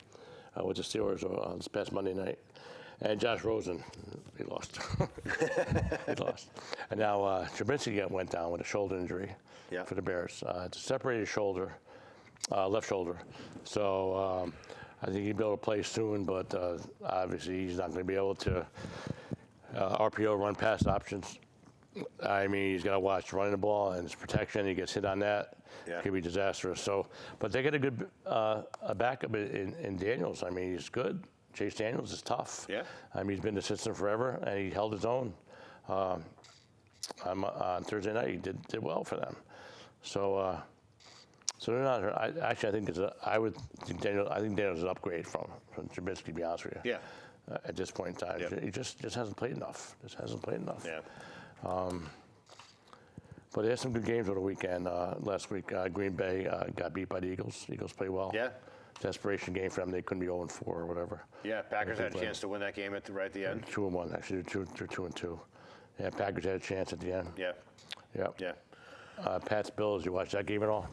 with the Steelers on this past Monday night. And Josh Rosen, he lost. He lost. And now Trubisky went down with a shoulder injury for the Bears. It's a separated shoulder, left shoulder. So I think he'll be able to play soon, but obviously he's not going to be able to RPO run pass options. I mean, he's got to watch running the ball and his protection. He gets hit on that. It could be disastrous. So, but they get a good a backup in Daniels. I mean, he's good. Chase Daniels is tough. Yeah. I mean, he's been the system forever, and he held his own. On Thursday night, he did well for them. So, so they're not. I think I think Daniels is an upgrade from Trubisky. To be honest with you. Yeah. At this point in time, he just hasn't played enough. Just hasn't played enough. Yeah. But they had some good games over the weekend. Last week, Green Bay got beat by the Eagles. Eagles played well. Yeah. Desperation game for them. They couldn't be 0-4 or whatever. Yeah, Packers had a chance to win that game right at the end. 2-1, actually. They're 2-2. Yeah, Packers had a chance at the end. Yeah. Yep. Yeah. Pats Bills. You watch that game at all?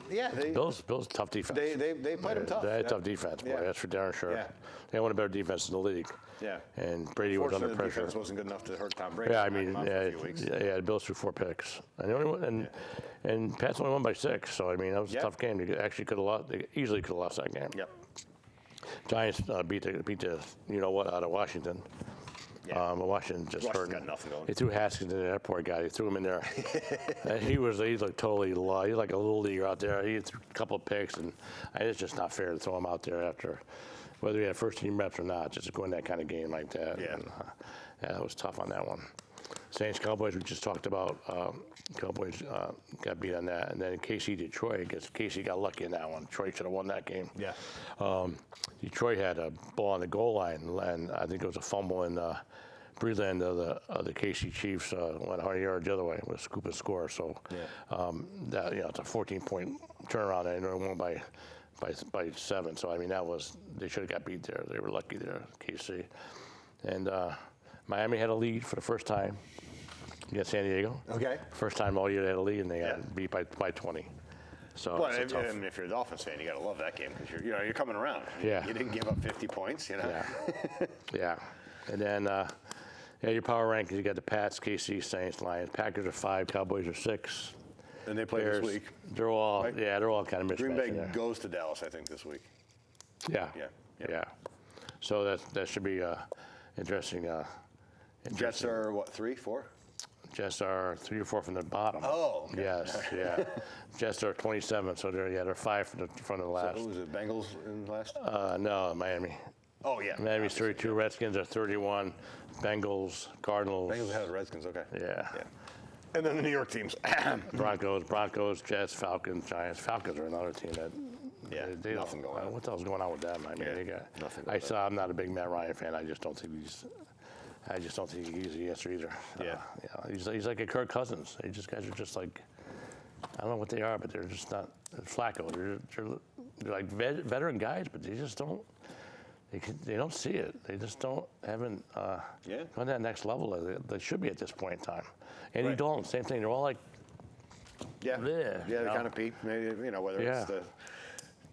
Yeah. Bills tough defense. They played them tough. They had tough defense, boy. Yeah. That's for darn sure. Yeah. They had one of the better defenses in the league. Yeah. And Brady was under Fortunately, the pressure. defense wasn't good enough to hurt Tom Brady. Yeah, I mean, for a few weeks. the Bills threw 4 picks, and the only one, and Pats only won by 6. So I mean, that was a tough game. They actually could have lost. They easily could have lost that game. Yep. Giants beat the you know what out of Washington. Yeah. Washington just Washington hurt. got nothing going. They threw Haskins in there. That poor guy. They threw him in there. He looked totally low. He's like a little leaguer out there. He threw a couple of picks, and it's just not fair to throw him out there after whether he had first team reps or not. Just to go in that kind of game like that. Yeah. And, that was tough on that one. Saints Cowboys we just talked about. Cowboys got beat on that, and then KC Detroit. I guess KC got lucky in that one. Detroit should have won that game. Yeah. Detroit had a ball on the goal line, and I think it was a fumble in Breland of the KC Chiefs went 100 yards the other way with a scoop and score. So that it's a 14-point turnaround, and they won by 7. So I mean they should have got beat there. They were lucky there, KC, and Miami had a lead for the first time against San Diego. Okay. First time all year they had a lead, and they got beat by 20. So Well, it's a tough. if you're a Dolphins fan, you got to love that game because you're coming around. Yeah. You didn't give up 50 points. Yeah. And then your power rankings, you got the Pats, KC, Saints, Lions. Packers are 5, Cowboys are 6. And they play Bears, this week. They're all right? they're all kind of mismatched. Green Bay there. goes to Dallas, I think, this week. Yeah. Yeah. So that should be interesting. Jets are what, 3, 4? Jets are 3 or 4 from the bottom. Oh, okay. Yes, yeah. Jets are 27, so they're 5 from the last. So who was it, Bengals in last? No, Miami. Oh, yeah. Miami's 32. Redskins are 31. Bengals, Cardinals. Bengals had the Redskins, okay. Yeah. And then the New York teams. Broncos, Jets, Falcons, Giants. Falcons are another team that. They nothing going on. What the hell's going on with them? I mean, they got nothing going I'm not a big Matt Ryan fan. I just don't think he's the answer either. Yeah. He's like a Kirk Cousins. Guys are just like, I don't know what they are, but they're just not Flacco. They're like veteran guys, but they just don't. They don't see it. They just haven't gone to that next level. They should be at this point in time. Andy Dalton, same thing. They're all like, Yeah. Bleh, They kind of peaked. Maybe whether it's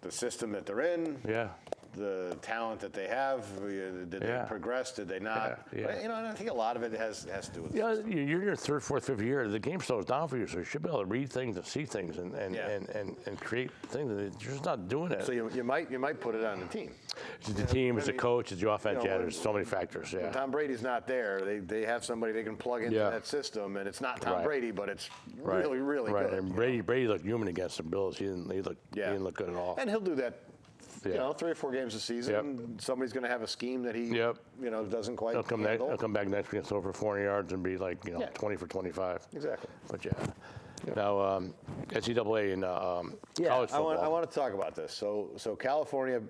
the system that they're in. Yeah. The talent that they have, did they progress? Did they not? Yeah. But, and I think a lot of it has to do with. Yeah, you're in your 3rd, 4th, 5th year. The game slows down for you, so you should be able to read things and see things and create things. You're just not doing it. So you might put it on the team. It's the team, it's the coach, it's the offense. There's so many factors. Yeah. When Tom Brady's not there, they have somebody they can plug into that system, and it's not Tom Brady, but it's really, really good. And Brady looked human against the Bills. He didn't look good at all. And he'll do that. 3 or 4 games a season. Somebody's going to have a scheme that he, doesn't quite handle. He'll come back next week and throw for 400 yards and be like, 20 for 25. Exactly. But now NCAA and college football. I want to talk about this. So California,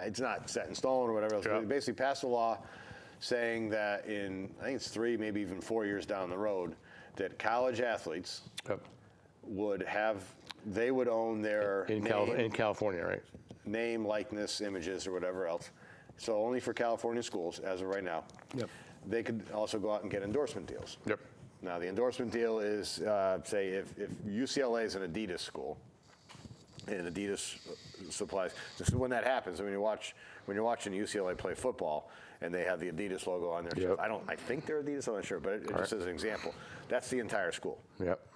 it's not set in stone or whatever else. But they basically passed a law saying that I think it's 3, maybe even 4 years down the road, that college athletes they would own their in California, right? Name, likeness, images, or whatever else. So only for California schools, as of right now. Yep. They could also go out and get endorsement deals. Yep. Now, the endorsement deal is, say, if UCLA is an Adidas school, and Adidas supplies. This is when that happens. When you're watching UCLA play football, and they have the Adidas logo on their shirts. I think they're Adidas. I'm not sure, but it just as an example, that's the entire school. Yep.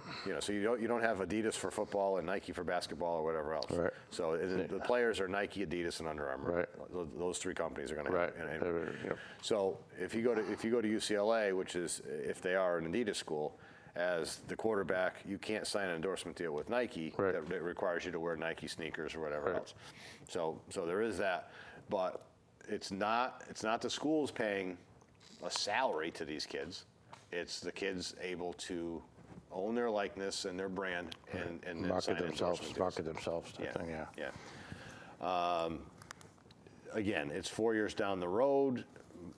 So you don't have Adidas for football and Nike for basketball or whatever else. Right. So the players are Nike, Adidas, and Under Armour. Right. Those 3 companies are going to have. Yep. So if you go to UCLA, which is if they are an Adidas school, as the quarterback, you can't sign an endorsement deal with Nike that requires you to wear Nike sneakers or whatever else. So there is that, but it's not the schools paying a salary to these kids. It's the kids able to own their likeness and their brand and market themselves. Again, it's 4 years down the road.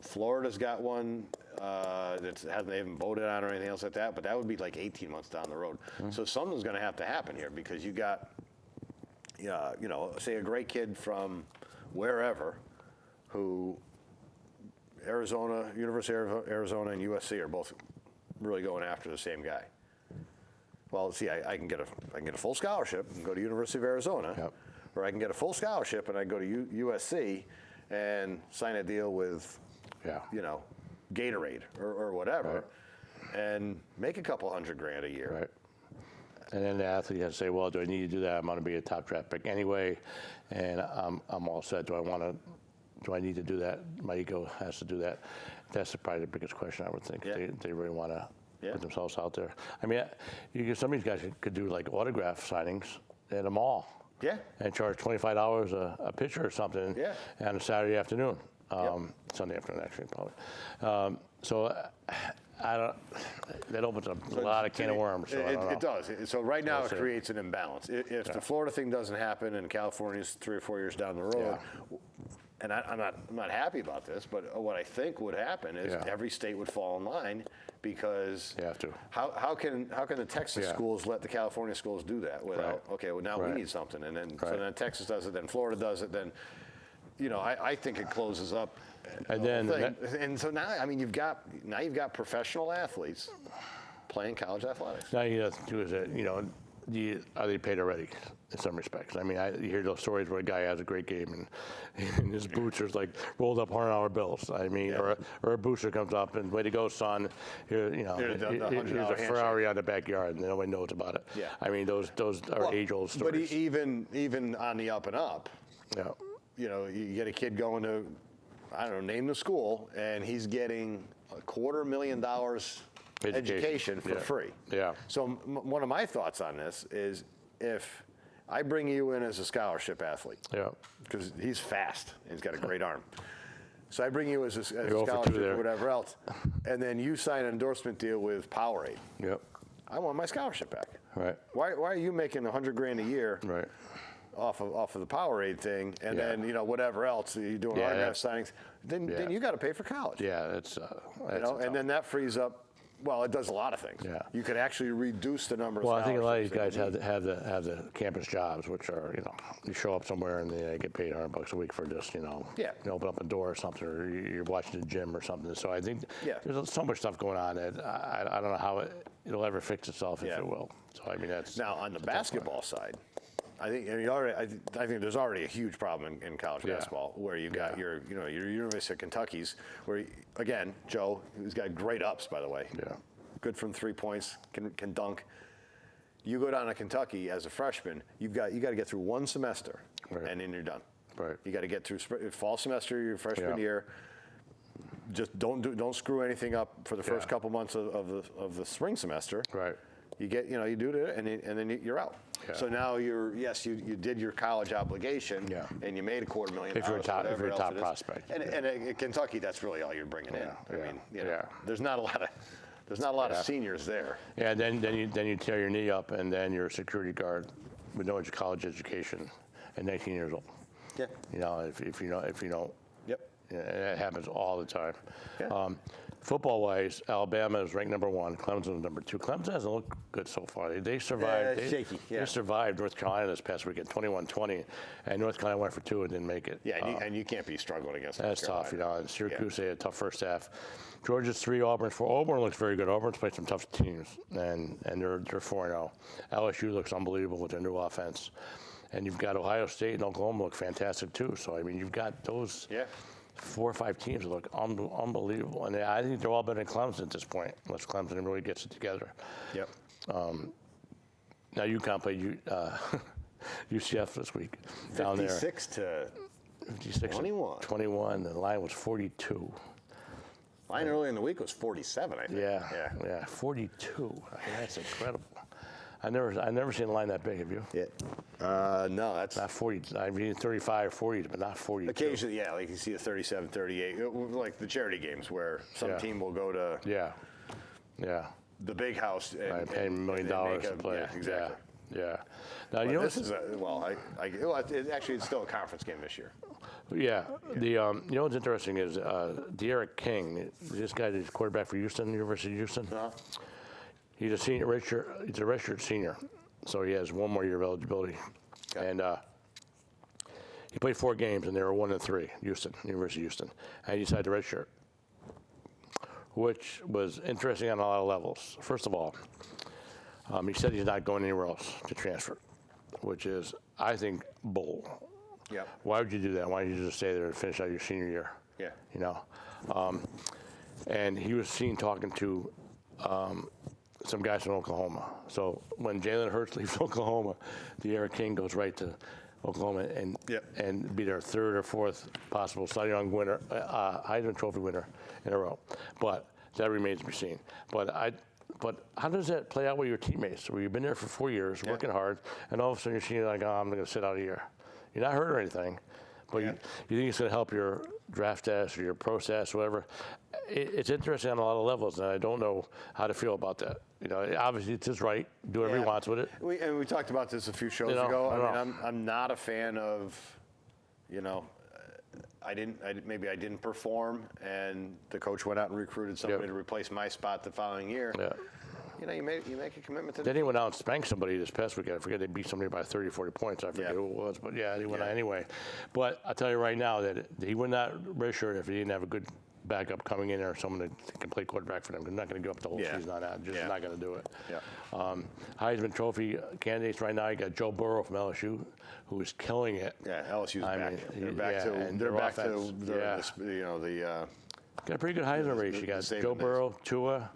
Florida's got one that they haven't voted on or anything else like that, but that would be like 18 months down the road. So something's going to have to happen here because you got, say a great kid from wherever who Arizona, University of Arizona and USC are both really going after the same guy. Well, see, I can get a full scholarship and go to University of Arizona, Yep. or I can get a full scholarship and I go to USC and sign a deal with, Gatorade or whatever, and make a couple $100,000 a year. Right. And then the athlete has to say, well, do I need to do that? I'm going to be a top draft pick anyway, and I'm all set. Do I need to do that? My ego has to do that. That's probably the biggest question I would think. Yeah. They really want to put themselves out there. I mean, some of these guys could do like autograph signings at a mall. Yeah. And charge $25 a pitcher or something. Yeah. On a Saturday afternoon. Sunday afternoon, actually, probably. I don't. That opens up a lot of can of worms. So It does. So right now it That's it. creates an imbalance. If the Florida thing doesn't happen and California's 3 or 4 years down the road, and I'm not happy about this, but what I think would happen is every state would fall in line because You have to. How can the Texas schools let the California schools do that without now we Right. need something, and then so then Texas does it, then Florida does it, then I think it closes up. And the then whole thing. And so now you've got professional athletes playing college athletics. Now you have to do is that are they paid already in some respects? I mean, you hear those stories where a guy has a great game and his boots are like rolled up $100 bills. I mean, or a booster comes up and way to go, son. Here, Here's the here's $100 a Ferrari on the backyard and nobody knows about it. Yeah. I mean, those are age-old But stories. even on the up and up, Yeah. you get a kid going to, I don't know, name the school, and he's getting $250,000 education for free. Yeah. So one of my thoughts on this is if I bring you in as a scholarship athlete, Yeah. because he's fast and he's got a great arm. So I bring you as a go for two scholarship there. or whatever else, and then you sign an endorsement deal with Powerade. Yep. I want my scholarship back. Right. Why are you making $100,000 a year? Right. Off of the Powerade thing, and Yeah. then whatever else you're doing autograph signings, then you got to pay for college. Yeah, that's and then that frees up. Well, it does a lot of things. Yeah. You could actually reduce the number of. Well, I think a lot of these scholarships guys that you have the campus jobs, which are you show up somewhere and they get paid $100 a week for just you open up a door or something, or you're watching the gym or something. So I think there's so much stuff going on that I don't know how it'll ever fix itself if it will. So I mean that's Now on the basketball side, I think I think there's already a huge problem in college basketball where you've got your University of Kentucky's where again Joe, who's got great ups by the way. Yeah. Good from 3 points, can dunk. You go down to Kentucky as a freshman, you got to get through one semester, and then you're done. Right. You got to get through fall semester your freshman year. Just don't screw anything up for the first couple months of the spring semester. Right. You get you do it, and then you're out. Yeah. So now you did your college obligation, and you made $250,000. If you're a top prospect. And at Kentucky, that's really all you're bringing in. I mean, there's not a lot of seniors there. Yeah, then you tear your knee up, and then you're a security guard with no college education at 19 years old. Yeah. If you don't. Yep. Yeah, and that happens all the time. Yeah. Football-wise, Alabama is ranked number 1. Clemson is number 2. Clemson hasn't looked good so far. They survived. Shaky. Yeah. They survived North Carolina this past weekend, 21-20, and North Carolina went for 2 and didn't make it. Yeah, and you can't be struggling against That's North tough, Carolina. And Syracuse they had a tough first half. Georgia's 3, Auburn's 4. Auburn looks very good. Auburn's played some tough teams, and they're 4-0. LSU looks unbelievable with their new offense, and you've got Ohio State and Oklahoma look fantastic too. So I mean, you've got those 4 or 5 teams that look unbelievable, and I think they're all better than Clemson at this point, unless Clemson really gets it together. Yep. Now UConn played UCF this week down there. 56 to 21. 21. The line was 42. Line early in the week was 47, I think. Yeah, 42. I mean, that's incredible. I've never seen a line that big. Have you? Yeah. No, that's Not 40. I mean, 35 or 40, but not 42. occasionally, like you see a 37, 38, like the charity games where some team will go to Yeah. the big house and I pay $1 million and make to play. Yeah, exactly. Yeah. You know, this is actually it's still a conference game this year. yeah. The you know what's interesting is De'Aaron King. This guy is quarterback for Houston, University of Houston. He's a senior, he's a redshirt senior, so he has one more year of eligibility. Okay. And he played 4 games, and they were 1-3. Houston, University of Houston, and he decided to redshirt, which was interesting on a lot of levels. First of all, he said he's not going anywhere else to transfer, which is, I think, bull. Yeah. Why would you do that? Why don't you just stay there and finish out your senior year? Yeah. You know, and he was seen talking to some guys from Oklahoma. So when Jalen Hurts leaves Oklahoma, De'Aaron King goes right to Oklahoma and be their 3rd or 4th possible Cy Young winner, Heisman Trophy winner in a row. But that remains to be seen. But how does that play out with your teammates? Where you've been there for 4 years, working hard, and all of a sudden you're seeing like, oh, I'm going to sit out a year. You're not hurt or anything, but you think it's going to help your draft test or your pro test, whatever. It's interesting on a lot of levels, and I don't know how to feel about that. You know, obviously it's his right, do whatever he wants with it. We talked about this a few shows ago. I mean, I'm not a fan of, you know, maybe I didn't perform, and the coach went out and recruited somebody to replace my spot the following year. Yeah. You know, you make a commitment to. Then he went out and spanked somebody this past weekend. I forget they beat somebody by 30, 40 points. I forget who it was, but yeah, he went out anyway. But I'll tell you right now that he would not redshirt if he didn't have a good backup coming in there, someone that can play quarterback for them. They're not going to give up the whole season on that. Just not going to do it. Yeah. Heisman Trophy candidates right now. You got Joe Burrow from LSU, who is killing it. Yeah, LSU's back. Mean, They're back to the got a pretty good Heisman race. You got Joe Burrow, Tua,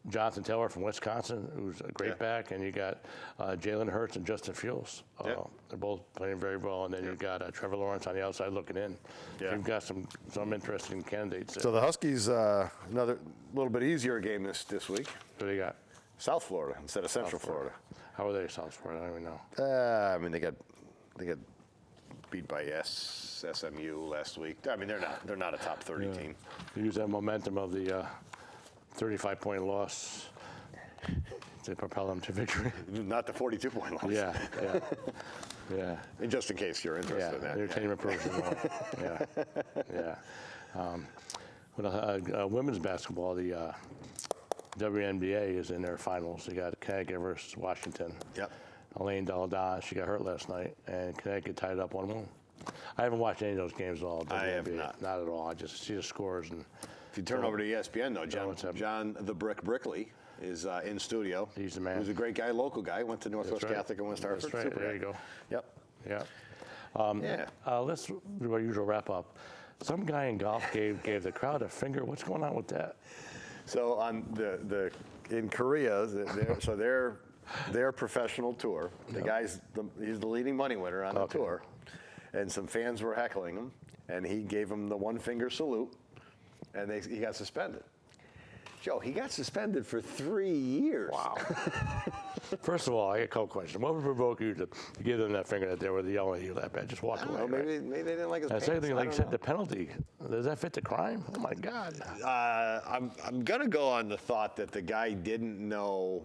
Jonathan Taylor from Wisconsin, who's a great back, and you got Jalen Hurts and Justin Fields. They're both playing very well, and then you've got Trevor Lawrence on the outside looking in. So you've got some interesting candidates there. So the Huskies, another little bit easier game this week. What do they got? South Florida instead of Central Florida. How are they, South Florida? I don't even know. I mean, they got beat by SMU last week. I mean, they're not a top 30 team. They use that momentum of the 35-point loss to propel them to victory. Not the 42-point loss. Yeah. And just in case you're interested in that. Entertainment purposes. Women's basketball, the WNBA is in their finals. They got Connecticut versus Washington. Yep. Elaine Dalla, she got hurt last night, and Connecticut tied up 1-1. I haven't watched any of those games at all. I have not. Not at all. I just see the scores. And if you turn over to ESPN, though, John the Brick Brickley is in studio. He's the man. He's a great guy, local guy. Went to Northwest Catholic and West Hartford. That's right. There you go. Yep. Yeah. Let's do our usual wrap up. Some guy in golf gave the crowd a finger. What's going on with that? So on in Korea, their professional tour. The guy's he's the leading money winner on the tour, and some fans were heckling him, and he gave him the 1-finger salute, and he got suspended. Joe, he got suspended for 3 years. Wow. First of all, I got a couple questions. What would provoke you to give them that finger that they were yelling at you that bad? Just walk away. Maybe they didn't like his pants. Second thing, like you said, the penalty. Does that fit the crime? Oh my God. I'm gonna go on the thought that the guy didn't know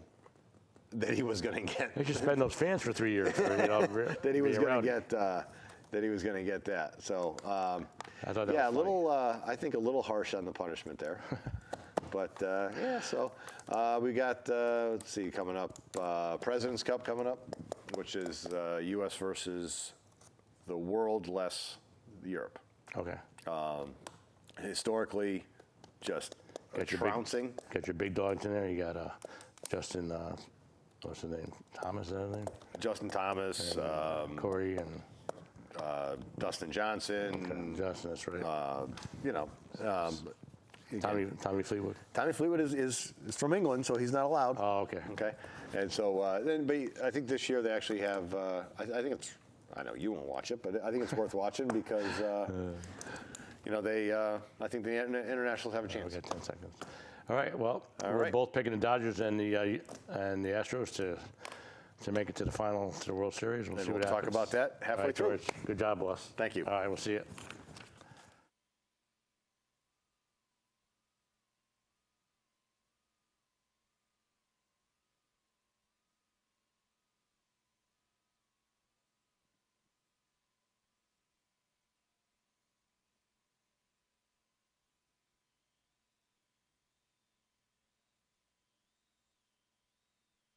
that he was gonna get. They should spend those fans for 3 years. That he was gonna get. That he was going to get that. So, I thought that was little. I think a little harsh on the punishment there. But so we got. Let's see, coming up, President's Cup coming up, which is U.S. versus the world less Europe. Okay. Historically, just trouncing. Got your big dogs in there. You got Justin. What's his name? Thomas. Is that his name? Justin Thomas. Corey and. Dustin Johnson. Justin, that's right. Tommy Fleetwood. Tommy Fleetwood is from England, so he's not allowed. Oh, okay. Okay, and so but I think this year they actually have. I think it's. I know you won't watch it, but I think it's worth watching because they. I think the internationals have a chance. We got 10 seconds. All right. Well, we're both picking the Dodgers and the Astros to make it to the final, to the World Series. We'll see what happens. We'll talk about that halfway through. George, good job, boss. Thank you. All right, we'll see you.